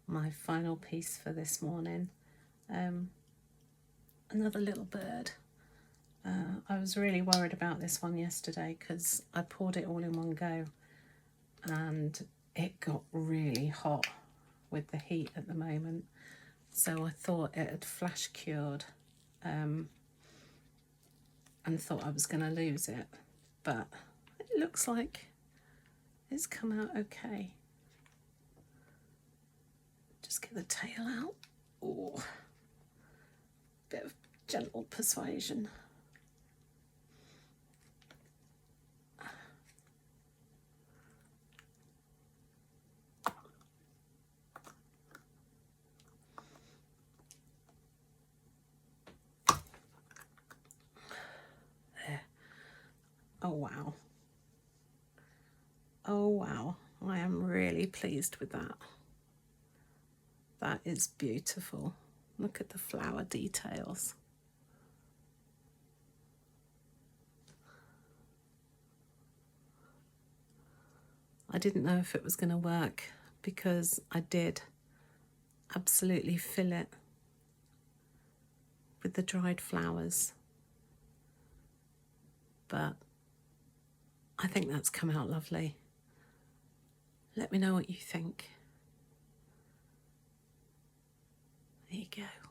my final piece for this morning. Another little bird. I was really worried about this one yesterday because I poured it all in one go and it got really hot with the heat at the moment, so I thought it had flash cured and thought I was going to lose it, but it looks like it's come out okay. Just get the tail out. Oh, bit of gentle persuasion. There. Oh wow. Oh wow, I am really pleased with that. That is beautiful. Look at the flower details. I didn't know if it was going to work because I did absolutely fill it with the dried flowers, but I think that's come out lovely. Let me know what you think. There you go.